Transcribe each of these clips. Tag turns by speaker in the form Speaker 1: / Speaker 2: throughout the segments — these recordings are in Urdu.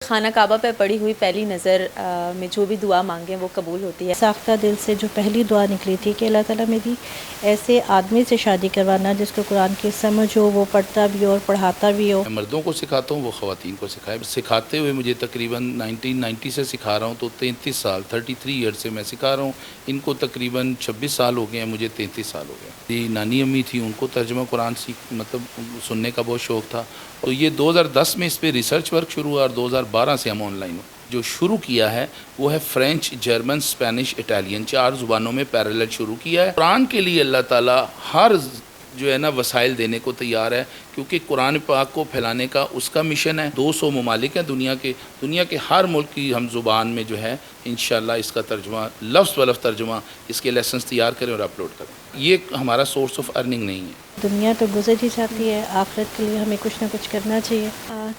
Speaker 1: خانہ کعبہ پہ پڑی ہوئی پہلی نظر میں جو بھی دعا مانگیں وہ قبول ہوتی ہے۔
Speaker 2: ساختہ دل سے جو پہلی دعا نکلی تھی کہ اللہ تعالیٰ میری ایسے آدمی سے شادی کروانا جس کو قرآن کی سمجھ ہو، وہ پڑھتا بھی ہو اور پڑھاتا بھی ہو۔
Speaker 3: میں مردوں کو سکھاتا ہوں، وہ خواتین کو سکھاتے ہوئے مجھے تقریباً 1990 سے سکھا رہا ہوں، تو 33 سال 33 ایئر سے میں سکھا رہا ہوں۔ ان کو تقریباً 26 سال ہو گئے ہیں، مجھے 33 سال ہو گئے۔ میری نانی امی تھی، ان کو ترجمہ قرآن سننے کا بہت شوق تھا، تو یہ 2010 میں اس پہ ریسرچ ورک شروع ہوا اور 2012 سے ہم آن لائن جو شروع کیا ہے وہ ہے فرینچ، جرمن، اسپینش، اٹالین، 4 زبانوں میں پیرالل شروع کیا ہے۔ قرآن کے لیے اللہ تعالیٰ ہر جو ہے نا وسائل دینے کو تیار ہے، کیونکہ قرآن پاک کو پھیلانے کا اس کا مشن ہے۔ 200 ممالک ہیں دنیا کے ہر ملک کی ہم زبان میں جو ہے انشاءاللہ اس کا ترجمہ لفظ بلفظ ترجمہ اس کے لیسنس تیار کریں اور اپلوڈ کریں۔ یہ ہمارا سورس آف ارننگ نہیں ہے۔
Speaker 2: دنیا تو گزر ہی جاتی ہے، آخرت کے لیے ہمیں کچھ نہ کچھ کرنا چاہیے۔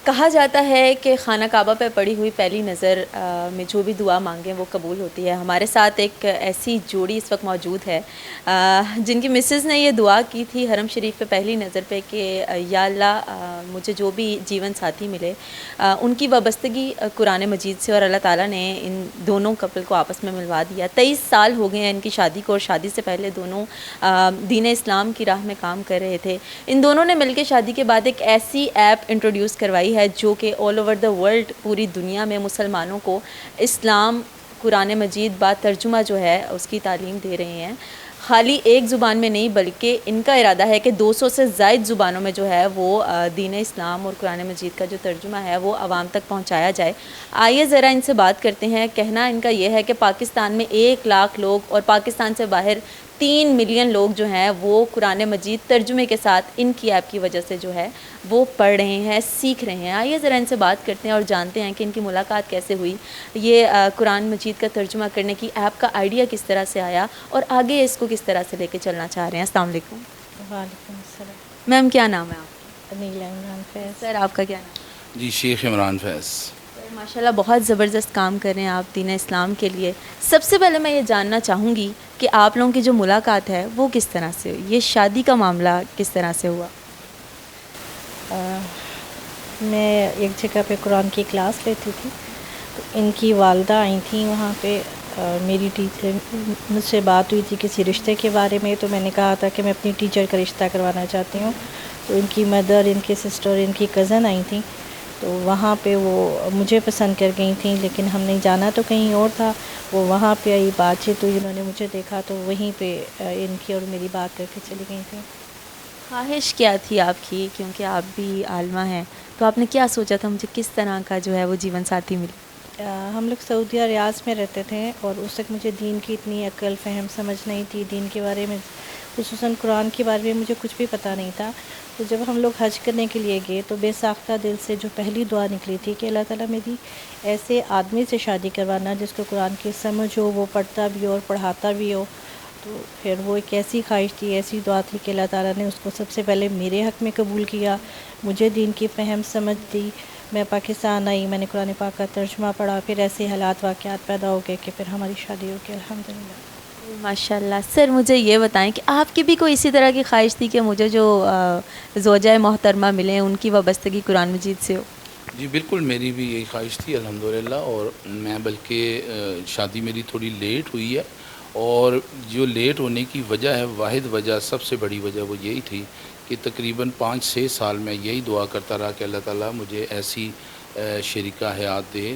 Speaker 1: کہا جاتا ہے کہ خانہ کعبہ پہ پڑی ہوئی پہلی نظر میں جو بھی دعا مانگیں وہ قبول ہوتی ہے۔ ہمارے ساتھ ایک ایسی جوڑی اس وقت موجود ہے جن کی مسز نے یہ دعا کی تھی حرم شریف پہ پہلی نظر پہ کہ یا اللہ مجھے جو بھی جیون ساتھی ملے ان کی وابستگی قرآن مجید سے، اور اللہ تعالیٰ نے ان دونوں کپل کو آپس میں ملوا دیا۔ 23 سال ہو گئے ہیں ان کی شادی کو، اور شادی سے پہلے دونوں دین اسلام کی راہ میں کام کر رہے تھے۔ ان دونوں نے مل کے شادی کے بعد ایک ایسی ایپ انٹروڈیوس کروائی ہے جو کہ آل اوور دا ورلڈ، پوری دنیا میں مسلمانوں کو اسلام قرآن مجید با ترجمہ جو ہے اس کی تعلیم دے رہے ہیں۔ خالی ایک زبان میں نہیں بلکہ ان کا ارادہ ہے کہ 200 سے زائد زبانوں میں جو ہے وہ دین اسلام اور قرآن مجید کا جو ترجمہ ہے وہ عوام تک پہنچایا جائے۔ آئیے ذرا ان سے بات کرتے ہیں۔ کہنا ان کا یہ ہے کہ پاکستان میں 1 لاکھ لوگ اور پاکستان سے باہر 3 ملین لوگ جو ہیں وہ قرآن مجید ترجمے کے ساتھ ان کی ایپ کی وجہ سے جو ہے وہ پڑھ رہے ہیں، سیکھ رہے ہیں۔ آئیے ذرا ان سے بات کرتے ہیں اور جانتے ہیں کہ ان کی ملاقات کیسے ہوئی، یہ قرآن مجید کا ترجمہ کرنے کی ایپ کا آئیڈیا کس طرح سے آیا، اور آگے اس کو کس طرح سے لے کے چلنا چاہ رہے ہیں۔ السلام علیکم۔
Speaker 2: وعلیکم السلام۔
Speaker 1: میم کیا نام ہے آپ کا؟
Speaker 2: نیلا عمران فیض۔
Speaker 1: سر آپ کا کیا نام ہے؟
Speaker 3: جی شیخ عمران فیض۔
Speaker 1: ماشاءاللہ بہت زبردست کام کر رہے ہیں آپ دین اسلام کے لیے۔ سب سے پہلے میں یہ جاننا چاہوں گی کہ آپ لوگوں کی جو ملاقات ہے وہ کس طرح سے ہوئی، یہ شادی کا معاملہ کس طرح سے ہوا؟
Speaker 2: میں ایک جگہ پہ قرآن کی کلاس لیتی تھی، تو ان کی والدہ آئی تھیں وہاں پہ۔ میری ٹیچر مجھ سے بات ہوئی تھی کسی رشتے کے بارے میں، تو میں نے کہا تھا کہ میں اپنی ٹیچر کا رشتہ کروانا چاہتی ہوں۔ تو ان کی مدر، ان کے سسٹر، ان کی کزن آئی تھیں، تو وہاں پہ وہ مجھے پسند کر گئی تھیں، لیکن ہم نے جانا تو کہیں اور تھا۔ وہ وہاں پہ آئی، بات چیت ہوئی، انہوں نے مجھے دیکھا تو وہیں پہ ان کی اور میری بات کر کے چلی گئی تھیں۔
Speaker 1: خواہش کیا تھی آپ کی، کیونکہ آپ بھی عالمہ ہیں، تو آپ نے کیا سوچا تھا مجھے کس طرح کا جو ہے وہ جیون ساتھی ملے؟
Speaker 2: ہم لوگ سعودیہ ریاض میں رہتے تھے، اور اس وقت مجھے دین کی اتنی عقل فہم سمجھ نہیں تھی، دین کے بارے میں خصوصاً قرآن کے بارے میں مجھے کچھ بھی پتہ نہیں تھا۔ تو جب ہم لوگ حج کرنے کے لیے گئے تو بے ساختہ دل سے جو پہلی دعا نکلی تھی کہ اللہ تعالیٰ میری ایسے آدمی سے شادی کروانا جس کو قرآن کی سمجھ ہو، وہ پڑھتا بھی ہو اور پڑھاتا بھی ہو۔ تو پھر وہ ایک ایسی خواہش تھی، ایسی دعا تھی کہ اللہ تعالیٰ نے اس کو سب سے پہلے میرے حق میں قبول کیا، مجھے دین کی فہم سمجھ دی۔ میں پاکستان آئی، میں نے قرآن پاک کا ترجمہ پڑھا، پھر ایسے حالات واقعات پیدا ہو گئے کہ پھر ہماری شادی ہو گئی الحمدللہ۔
Speaker 1: ماشاء اللہ۔ سر مجھے یہ بتائیں کہ آپ کی بھی کوئی اسی طرح کی خواہش تھی کہ مجھے جو زوجہ محترمہ ملیں ان کی وابستگی قرآن مجید سے ہو؟
Speaker 3: جی بالکل، میری بھی یہی خواہش تھی الحمدللہ، اور میں بلکہ شادی میری تھوڑی لیٹ ہوئی ہے، اور جو لیٹ ہونے کی وجہ ہے، واحد وجہ، سب سے بڑی وجہ وہ یہی تھی کہ تقریباً 5-6 سال میں یہی دعا کرتا رہا کہ اللہ تعالیٰ مجھے ایسی شریکہ حیات دے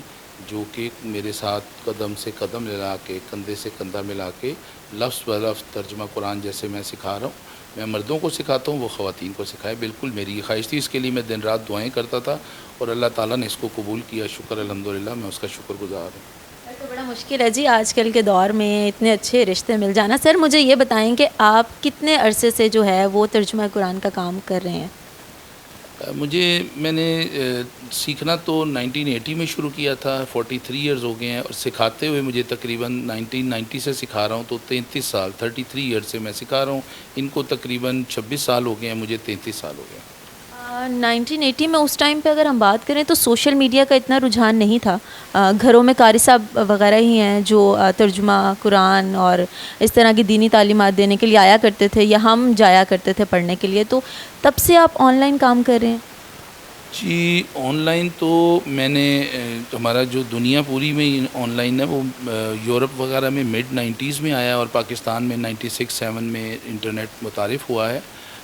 Speaker 3: جو کہ میرے ساتھ قدم سے قدم ملا کے، کندھے سے کندھا ملا کے لفظ بلفظ ترجمہ قرآن جیسے میں سکھا رہا ہوں، میں مردوں کو سکھاتا ہوں، وہ خواتین کو سکھائے۔ بالکل میری یہ خواہش تھی، اس کے لیے میں دن رات دعائیں کرتا تھا، اور اللہ تعالیٰ نے اس کو قبول کیا، شکر الحمدللہ، میں اس کا شکر گزار ہوں۔
Speaker 1: تو بڑا مشکل ہے جی آج کل کے دور میں اتنے اچھے رشتے مل جانا۔ سر مجھے یہ بتائیں کہ آپ کتنے عرصے سے جو ہے وہ ترجمہ قرآن کا کام کر رہے ہیں؟
Speaker 3: میں نے سیکھنا تو 1980 میں شروع کیا تھا، 43 ایئرز ہو گئے ہیں، اور سکھاتے ہوئے مجھے تقریباً 1990 سے سکھا رہا ہوں، تو 33 سال 33 ایئر سے میں سکھا رہا ہوں۔ ان کو تقریباً 26 سال ہو گئے ہیں، مجھے 33 سال ہو گئے ہیں۔
Speaker 1: 1980 میں اس ٹائم پہ اگر ہم بات کریں تو سوشل میڈیا کا اتنا رجحان نہیں تھا۔ گھروں میں قاری صاحب وغیرہ ہی ہیں جو ترجمہ قرآن اور اس طرح کی دینی تعلیمات دینے کے لیے آیا کرتے تھے، یا ہم جایا کرتے تھے پڑھنے کے لیے۔ تو تب سے آپ آن لائن کام کر رہے ہیں؟
Speaker 3: جی آن لائن تو میں نے ہمارا جو دنیا پوری میں آن لائن ہے وہ یورپ وغیرہ میں مڈ 90s میں آیا اور پاکستان میں 96-7 میں انٹرنیٹ متعارف ہوا ہے.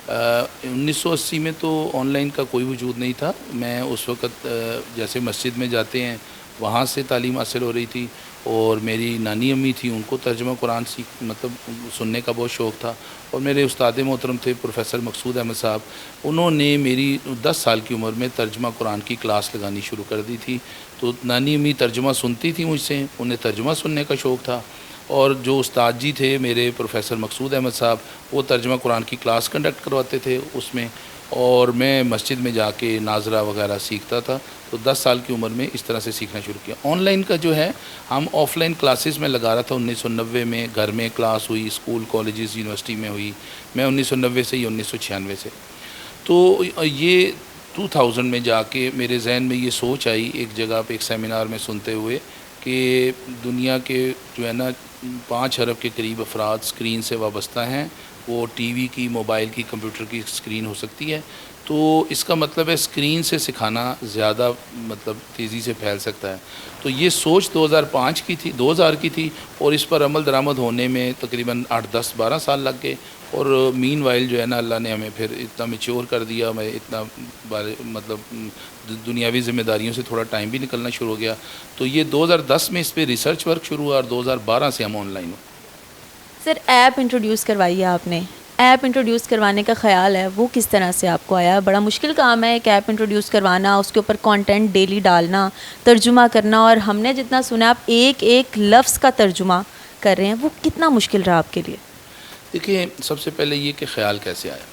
Speaker 3: 1980 میں تو آن لائن کا کوئی وجود نہیں تھا. میں اس وقت جیسے مسجد میں جاتے ہیں وہاں سے تعلیم حاصل ہو رہی تھی اور میری نانی امی تھی ان کو ترجمہ قرآن سننے کا بہت شوق تھا. اور میرے استاد محترم تھے پروفیسر مقصود احمد صاحب, انہوں نے میری 10 سال کی عمر میں ترجمہ قرآن کی کلاس لگانی شروع کر دی تھی. تو نانی امی ترجمہ سنتی تھی مجھ سے, انہیں ترجمہ سننے کا شوق تھا. اور جو استاد جی تھے میرے پروفیسر مقصود احمد صاحب, وہ ترجمہ قرآن کی کلاس کنڈکٹ کرواتے تھے اس میں, اور میں مسجد میں جا کے ناظرہ وغیرہ سیکھتا تھا. تو 10 سال کی عمر میں اس طرح سے سیکھنا شروع کیا. آن لائن کا جو ہے ہم آف لائن کلاسز میں لگا رہا تھا 1990 میں, گھر میں کلاس ہوئی, اسکول کالجز یونیورسٹی میں ہوئی. میں 1990 سے یا 1996 سے. تو یہ 2000 میں جا کے میرے ذہن میں یہ سوچ آئی ایک جگہ پہ ایک سیمینار میں سنتے ہوئے کہ دنیا کے جو ہے نا 5 ارب کے قریب افراد اسکرین سے وابستہ ہیں. وہ ٹی وی کی, موبائل کی, کمپیوٹر کی اسکرین ہو سکتی ہے. تو اس کا مطلب ہے اسکرین سے سکھانا زیادہ تیزی سے پھیل سکتا ہے. تو یہ سوچ 2005 کی تھی, 2000 کی تھی, اور اس پر عمل درآمد ہونے میں تقریباً 8-10-12 سال لگ گئے. اور مین وائل جو ہے نا اللہ نے ہمیں پھر اتنا میچور کر دیا, ہمیں اتنا دنیاوی ذمہ داریوں سے تھوڑا ٹائم بھی نکلنا شروع ہو گیا. تو یہ 2010 میں اس پہ ریسرچ ورک شروع ہوا اور 2012 سے ہم on line who.
Speaker 1: Sir app introduce کروائی ہے آپ نے, ایپ انٹروڈیوس کروانے کا خیال ہے وہ کس طرح سے آپ کو آیا؟ بڑا مشکل کام ہے ایک ایپ انٹروڈیوس کروانا, اس کے اوپر کانٹینٹ ڈیلی ڈالنا, ترجمہ کرنا, اور ہم نے جتنا سنا آپ ایک ایک لفظ کا ترجمہ کر رہے ہیں, وہ کتنا مشکل رہا آپ کے لیے؟
Speaker 3: دیکھیں, سب سے پہلے یہ کہ خیال کیسے آیا.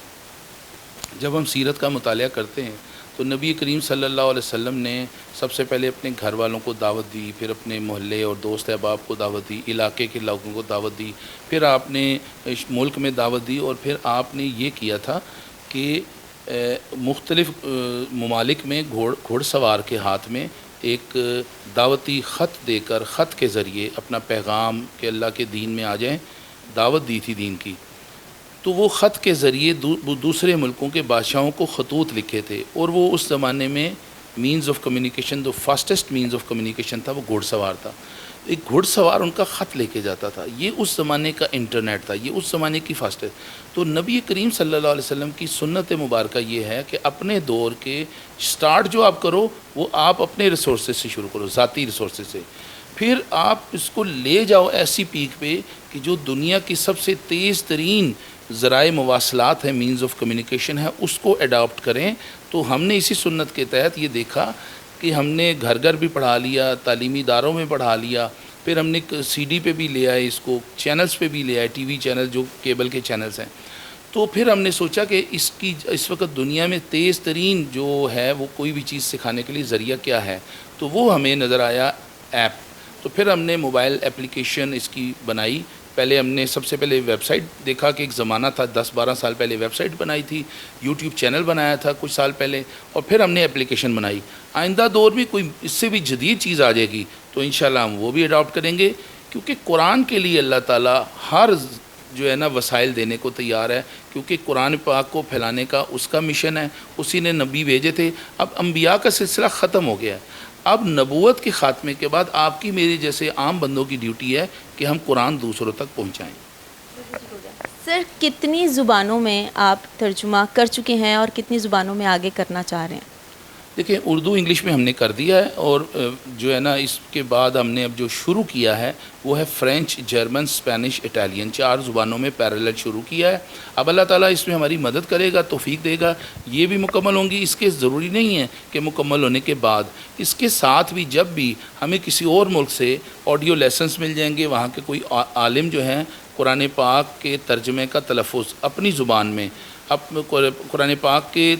Speaker 3: جب ہم سیرت کا مطالعہ کرتے ہیں تو نبی کریم صلی اللہ علیہ وسلم نے سب سے پہلے اپنے گھر والوں کو دعوت دی, پھر اپنے محلے اور دوست احباب کو دعوت دی, علاقے کے لوگوں کو دعوت دی, پھر آپ نے ملک میں دعوت دی, اور پھر آپ نے یہ کیا تھا کہ مختلف ممالک میں گھوڑ سوار کے ہاتھ میں ایک دعوتی خط دے کر, خط کے ذریعے اپنا پیغام کہ اللہ کے دین میں آ جائیں, دعوت دی تھی دین کی. تو وہ خط کے ذریعے دوسرے ملکوں کے بادشاہوں کو خطوط لکھے تھے, اور وہ اس زمانے میں مینز آف کمیونیکیشن, جو فاسٹسٹ مینز آف کمیونیکیشن تھا وہ گھوڑ سوار تھا. ایک گھوڑ سوار ان کا خط لے کے جاتا تھا. یہ اس زمانے کا انٹرنیٹ تھا, یہ اس زمانے کی فاسٹسٹ. تو نبی کریم صلی اللہ علیہ وسلم کی سنت مبارکہ یہ ہے کہ اپنے دور کے سٹارٹ جو آپ کرو وہ آپ اپنے ریسورسز سے شروع کرو, ذاتی ریسورسز سے. پھر آپ اس کو لے جاؤ ایسی پیک پہ کہ جو دنیا کی سب سے تیز ترین ذرائع مواصلات ہیں, مینز آف کمیونیکیشن ہے, اس کو اڈاپٹ کریں. تو ہم نے اسی سنت کے تحت یہ دیکھا کہ ہم نے گھر گھر بھی پڑھا لیا, تعلیمی اداروں میں پڑھا لیا, پھر ہم نے سی ڈی پہ بھی لے آئے, اس کو چینلز پہ بھی لے آئے, ٹی وی چینل جو کیبل کے چینلز ہیں. تو پھر ہم نے سوچا کہ اس وقت دنیا میں تیز ترین جو ہے وہ کوئی بھی چیز سکھانے کے لیے ذریعہ کیا ہے, تو وہ ہمیں نظر آیا ایپ. تو پھر ہم نے موبائل اپلیکیشن اس کی بنائی. پہلے ہم نے سب سے پہلے ویب سائٹ دیکھا کہ ایک زمانہ تھا 10-12 سال پہلے ویب سائٹ بنائی تھی, یوٹیوب چینل بنایا تھا کچھ سال پہلے, اور پھر ہم نے اپلیکیشن بنائی. آئندہ دور میں کوئی اس سے بھی جدید چیز آ جائے گی تو انشاءاللہ ہم وہ بھی اڈاپٹ کریں گے, کیونکہ قرآن کے لیے اللہ تعالیٰ ہر جو ہے نا وسائل دینے کو تیار ہے, کیونکہ قرآن پاک کو پھیلانے کا اس کا مشن ہے, اسی نے نبی بھیجے تھے. اب انبیاء کا سلسلہ ختم ہو گیا ہے. اب نبوت کے خاتمے کے بعد آپ کی میری جیسے عام بندوں کی ڈیوٹی ہے کہ ہم قرآن دوسروں تک پہنچائیں.
Speaker 1: سر کتنی زبانوں میں آپ ترجمہ کر چکے ہیں اور کتنی زبانوں میں آگے کرنا چاہ رہے ہیں؟
Speaker 3: دیکھیں, اردو انگلش میں ہم نے کر دیا ہے, اور جو ہے نا اس کے بعد ہم نے اب جو شروع کیا ہے وہ ہے فرینچ, جرمن, اسپینش, اٹالین, 4 زبانوں میں پیرالل شروع کیا ہے. اب اللہ تعالیٰ اس میں ہماری مدد کرے گا, توفیق دے گا, یہ بھی مکمل ہوں گی. اس کے ضروری نہیں ہے کہ مکمل ہونے کے بعد, اس کے ساتھ بھی جب بھی ہمیں کسی اور ملک سے آڈیو لیسنس مل جائیں گے, وہاں کے کوئی عالم جو ہیں قرآن پاک کے ترجمے کا تلفظ اپنی زبان میں, قرآن پاک کے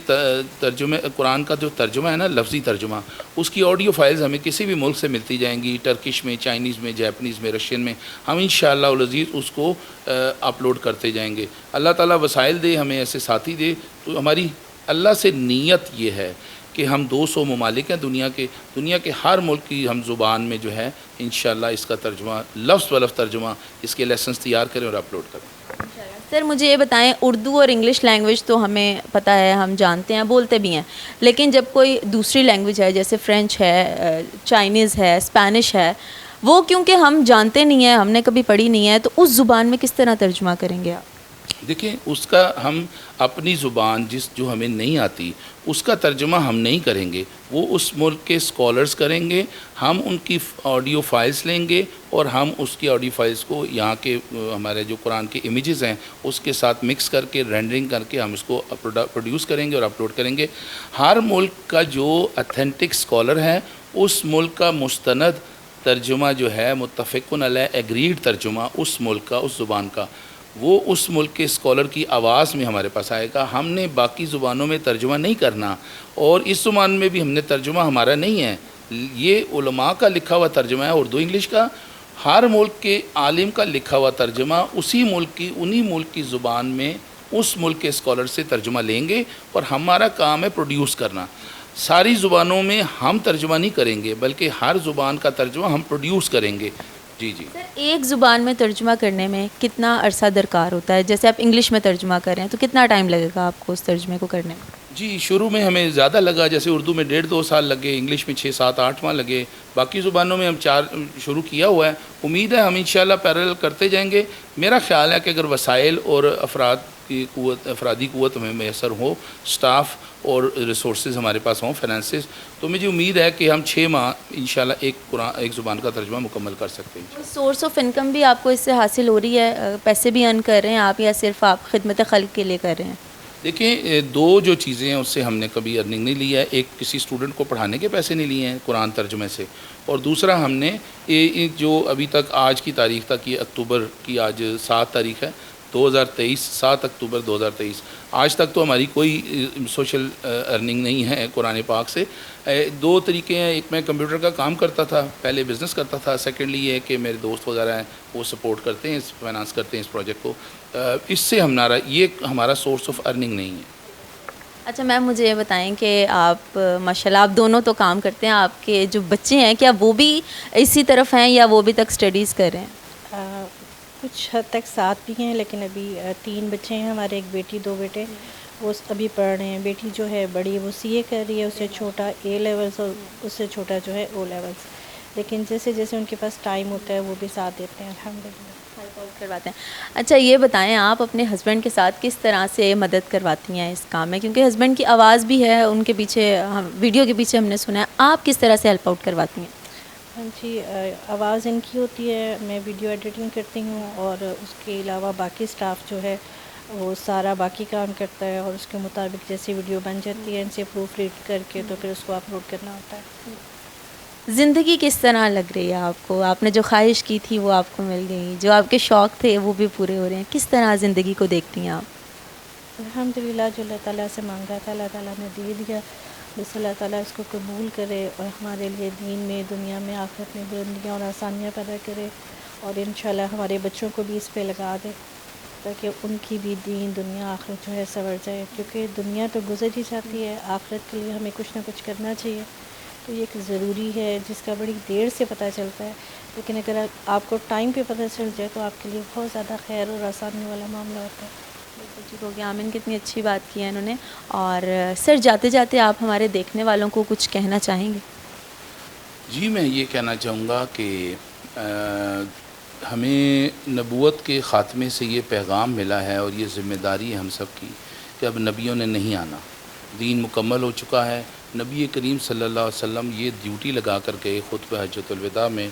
Speaker 3: ترجمے, قرآن کا جو ترجمہ ہے نا لفظی ترجمہ, اس کی آڈیو فائلز ہمیں کسی بھی ملک سے ملتی جائیں گی, ٹرکش میں, چائنیز میں, جیپنیز میں, رشین میں. ہم انشاءاللہ العزیز اس کو اپلوڈ کرتے جائیں گے. اللہ تعالیٰ وسائل دے, ہمیں ایسے ساتھی دے. تو ہماری اللہ سے نیت یہ ہے کہ ہم 200 ممالک ہیں دنیا کے ہر ملک کی ہم زبان میں جو ہے انشاءاللہ اس کا ترجمہ لفظ و لفظ ترجمہ, اس کے لیسنس تیار کریں اور اپلوڈ کریں.
Speaker 1: سر مجھے یہ بتائیں، اردو اور انگلش لینگویج تو ہمیں پتہ ہے، ہم جانتے ہیں، بولتے بھی ہیں، لیکن جب کوئی دوسری لینگویج ہے جیسے فرینچ ہے، چائنیز ہے، اسپینش ہے، وہ کیونکہ ہم جانتے نہیں ہیں، ہم نے کبھی پڑھی نہیں ہے، تو اس زبان میں کس طرح ترجمہ کریں گے آپ؟
Speaker 3: دیکھیں اس کا ہم اپنی زبان جو ہمیں نہیں آتی اس کا ترجمہ ہم نہیں کریں گے، وہ اس ملک کے اسکالرز کریں گے، ہم ان کی آڈیو فائلز لیں گے اور ہم اس کی آڈیو فائلز کو یہاں کے ہمارے جو قرآن کے امیجز ہیں اس کے ساتھ مکس کر کے رینڈرنگ کر کے ہم اس کو پروڈیوس کریں گے اور اپلوڈ کریں گے۔ ہر ملک کا جو اتھینٹک اسکالر ہے اس ملک کا مستند ترجمہ جو ہے، متفقن علیہ ایگریڈ ترجمہ اس ملک کا، اس زبان کا، وہ اس ملک کے اسکالر کی آواز میں ہمارے پاس آئے گا۔ ہم نے باقی زبانوں میں ترجمہ نہیں کرنا، اور اس زبان میں بھی ہم نے ترجمہ ہمارا نہیں ہے، یہ علماء کا لکھا ہوا ترجمہ ہے اردو انگلش کا۔ ہر ملک کے عالم کا لکھا ہوا ترجمہ اسی ملک کی، انہی ملک کی زبان میں اس ملک کے اسکالر سے ترجمہ لیں گے، اور ہمارا کام ہے پروڈیوس کرنا۔ ساری زبانوں میں ہم ترجمہ نہیں کریں گے بلکہ ہر زبان کا ترجمہ ہم پروڈیوس کریں گے۔ جی جی
Speaker 1: سر ایک زبان میں ترجمہ کرنے میں کتنا عرصہ درکار ہوتا ہے؟ جیسے آپ انگلش میں ترجمہ کر رہے ہیں تو کتنا ٹائم لگے گا آپ کو اس ترجمے کو کرنے میں؟
Speaker 3: جی شروع میں ہمیں زیادہ لگا، جیسے اردو میں 1.5-2 سال لگے، انگلش میں 6-7-8 ماہ لگے، باقی زبانوں میں ہم 4 شروع کیا ہوا ہے۔ امید ہے ہم انشاءاللہ پیرل کرتے جائیں گے۔ میرا خیال ہے کہ اگر وسائل اور افرادی قوت ہمیں میسر ہو، سٹاف اور ریسورسز ہمارے پاس ہوں، فائنانسز، تو مجھے امید ہے کہ ہم 6 ماہ انشاءاللہ ایک زبان کا ترجمہ مکمل کر سکتے ہیں۔
Speaker 1: سورس آف انکم بھی آپ کو اس سے حاصل ہو رہی ہے؟ پیسے بھی ارن کر رہے ہیں آپ، یا صرف آپ خدمت خلق کے لیے کر رہے ہیں؟
Speaker 3: دیکھیں 2 جو چیزیں ہیں اس سے ہم نے کبھی ارننگ نہیں لی ہے۔ ایک کسی اسٹوڈنٹ کو پڑھانے کے پیسے نہیں لیے ہیں قرآن ترجمے سے، اور دوسرا ہم نے جو ابھی تک آج کی تاریخ تک، یہ اکتوبر کی آج 7 تاریخ ہے 2023، 7 اکتوبر 2023، آج تک تو ہماری کوئی سوشل ارننگ نہیں ہے قرآن پاک سے۔ 2 طریقے ہیں، ایک میں کمپیوٹر کا کام کرتا تھا، پہلے بزنس کرتا تھا، سیکنڈلی یہ ہے کہ میرے دوست وغیرہ ہیں وہ سپورٹ کرتے ہیں، فائنانس کرتے ہیں اس پروجیکٹ کو۔ اس سے یہ ہمارا سورس آف ارننگ نہیں ہے۔
Speaker 1: اچھا میم مجھے یہ بتائیں کہ آپ ماشاءاللہ آپ دونوں تو کام کرتے ہیں، آپ کے جو بچے ہیں کیا وہ بھی اسی طرف ہیں یا وہ بھی تک اسٹڈیز کر رہے ہیں؟
Speaker 2: کچھ حد تک ساتھ بھی ہیں، لیکن ابھی 3 بچے ہیں ہمارے، ایک بیٹی 2 بیٹے، وہ ابھی پڑھ رہے ہیں۔ بیٹی جو ہے بڑی وہ CA کر رہی ہے، اس سے چھوٹا A لیولز اور اس سے چھوٹا جو ہے O لیولز، لیکن جیسے جیسے ان کے پاس ٹائم ہوتا ہے وہ بھی ساتھ دیتے ہیں الحمدللہ،
Speaker 1: ہیلپ آؤٹ کرواتے ہیں۔ اچھا یہ بتائیں آپ اپنے ہسبینڈ کے ساتھ کس طرح سے مدد کرواتی ہیں اس کام میں؟ کیونکہ ہسبینڈ کی آواز بھی ہے ان کے پیچھے، ویڈیو کے پیچھے ہم نے سنا ہے، آپ کس طرح سے ہیلپ آؤٹ کرواتی ہیں؟
Speaker 2: ہاں جی، آواز ان کی ہوتی ہے، میں ویڈیو ایڈیٹنگ کرتی ہوں، اور اس کے علاوہ باقی سٹاف جو ہے وہ سارا باقی کام کرتا ہے، اور اس کے مطابق جیسی ویڈیو بن جاتی ہے ان سے پروف ریڈ کر کے تو پھر اس کو اپلوڈ کرنا ہوتا ہے۔
Speaker 1: زندگی کس طرح لگ رہی ہے آپ کو؟ آپ نے جو خواہش کی تھی وہ آپ کو مل گئی، جو آپ کے شوق تھے وہ بھی پورے ہو رہے ہیں، کس طرح زندگی کو دیکھتی ہیں آپ؟
Speaker 2: الحمدللہ جو اللہ تعالیٰ سے مانگا تھا اللہ تعالیٰ نے دے دیا، بس اللہ تعالیٰ اس کو قبول کرے اور ہمارے لیے دین میں، دنیا میں، آخرت میں بلندیاں اور آسانیاں پیدا کرے، اور انشاءاللہ ہمارے بچوں کو بھی اس پہ لگا دے تاکہ ان کی بھی دین، دنیا، آخرت جو ہے سنور جائے، کیونکہ دنیا تو گزر ہی جاتی ہے، آخرت کے لیے ہمیں کچھ نہ کچھ کرنا چاہیے، تو یہ ایک ضروری ہے جس کا بڑی دیر سے پتہ چلتا ہے، لیکن اگر آپ کو ٹائم پہ پتہ چل جائے تو آپ کے لیے بہت زیادہ خیر اور آسانی والا معاملہ ہوتا ہے۔
Speaker 1: ٹھیک ہو گیا، آمین کتنی اچھی بات کی ہے انہوں نے۔ اور سر جاتے جاتے آپ ہمارے دیکھنے والوں کو کچھ کہنا چاہیں گے؟
Speaker 3: جی میں یہ کہنا چاہوں گا کہ ہمیں نبوت کے خاتمے سے یہ پیغام ملا ہے، اور یہ ذمہ داری ہے ہم سب کی کہ اب نبیوں نے نہیں آنا، دین مکمل ہو چکا ہے۔ نبی کریم صلی اللہ علیہ وسلم یہ ڈیوٹی لگا کر گئے خطبہ حجۃ الوداع میں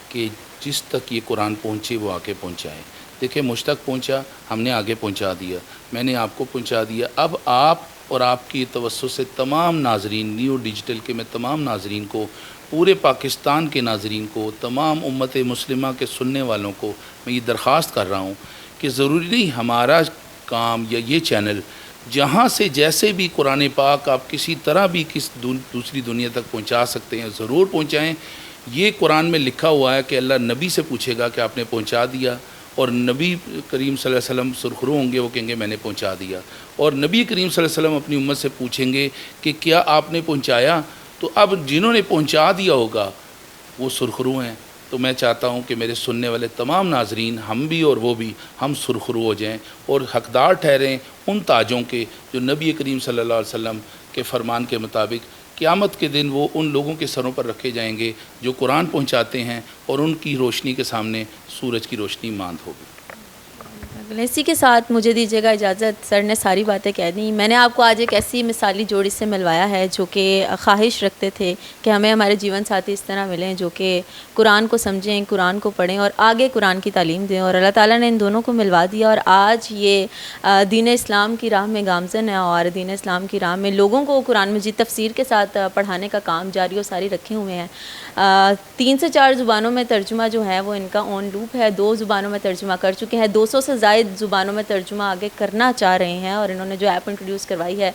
Speaker 3: کہ جس تک یہ قرآن پہنچے وہ آگے پہنچائے۔ دیکھیں مجھ تک پہنچا، ہم نے آگے پہنچا دیا، میں نے آپ کو پہنچا دیا، اب آپ اور آپ کی توسط سے تمام ناظرین، نیو ڈیجیٹل کے میں تمام ناظرین کو، پورے پاکستان کے ناظرین کو، تمام امت مسلمہ کے سننے والوں کو میں یہ درخواست کر رہا ہوں کہ ضروری نہیں ہمارا کام یا یہ چینل جہاں سے جیسے بھی قرآن پاک آپ کسی طرح بھی دوسری دنیا تک پہنچا سکتے ہیں، ضرور پہنچائیں۔ یہ قرآن میں لکھا ہوا ہے کہ اللہ نبی سے پوچھے گا کہ آپ نے پہنچا دیا، اور نبی کریم صلی اللہ علیہ وسلم سرخرو ہوں گے، وہ کہیں گے میں نے پہنچا دیا، اور نبی کریم صلی اللہ علیہ وسلم اپنی امت سے پوچھیں گے کہ کیا آپ نے پہنچایا؟ تو اب جنہوں نے پہنچا دیا ہوگا وہ سرخرو ہیں، تو میں چاہتا ہوں کہ میرے سننے والے تمام ناظرین، ہم بھی اور وہ بھی، ہم سرخرو ہو جائیں اور حقدار ٹھہریں ان تاجوں کے جو نبی کریم صلی اللہ علیہ وسلم کے فرمان کے مطابق قیامت کے دن وہ ان لوگوں کے سروں پر رکھے جائیں گے جو قرآن پہنچاتے ہیں، اور ان کی روشنی کے سامنے سورج کی روشنی ماند ہوگی۔
Speaker 1: اسی کے ساتھ مجھے دیجیے گا اجازت، سر نے ساری باتیں کہہ دیں۔ میں نے آپ کو آج ایک ایسی مثالی جوڑی سے ملوایا ہے جو کہ خواہش رکھتے تھے کہ ہمیں ہمارے جیون ساتھی اس طرح ملیں جو کہ قرآن کو سمجھیں، قرآن کو پڑھیں اور آگے قرآن کی تعلیم دیں، اور اللہ تعالیٰ نے ان دونوں کو ملوا دیا، اور آج یہ دین اسلام کی راہ میں گامزن ہے، اور دین اسلام کی راہ میں لوگوں کو قرآن مجید تفسیر کے ساتھ پڑھانے کا کام جاری و ساری رکھے ہوئے ہیں۔ 3 سے 4 زبانوں میں ترجمہ جو ہے وہ ان کا آن لوپ ہے، 2 زبانوں میں ترجمہ کر چکے ہیں، 200 سے زائد زبانوں میں ترجمہ آگے کرنا چاہ رہے ہیں، اور انہوں نے جو ایپ انٹروڈیوس کروائی ہے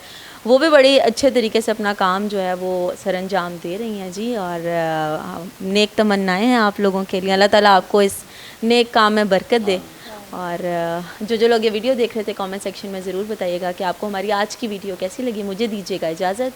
Speaker 1: وہ بھی بڑی اچھے طریقے سے اپنا کام جو ہے وہ سر انجام دے رہی ہیں جی، اور نیک تمنائیں ہیں آپ لوگوں کے لیے، اللہ تعالیٰ آپ کو اس نیک کام میں برکت دے۔ اور جو لوگ یہ ویڈیو دیکھ رہے تھے کامنٹ سیکشن میں ضرور بتائیے گا کہ آپ کو ہماری آج کی ویڈیو کیسی لگی۔ مجھے دیجیے گا اجازت۔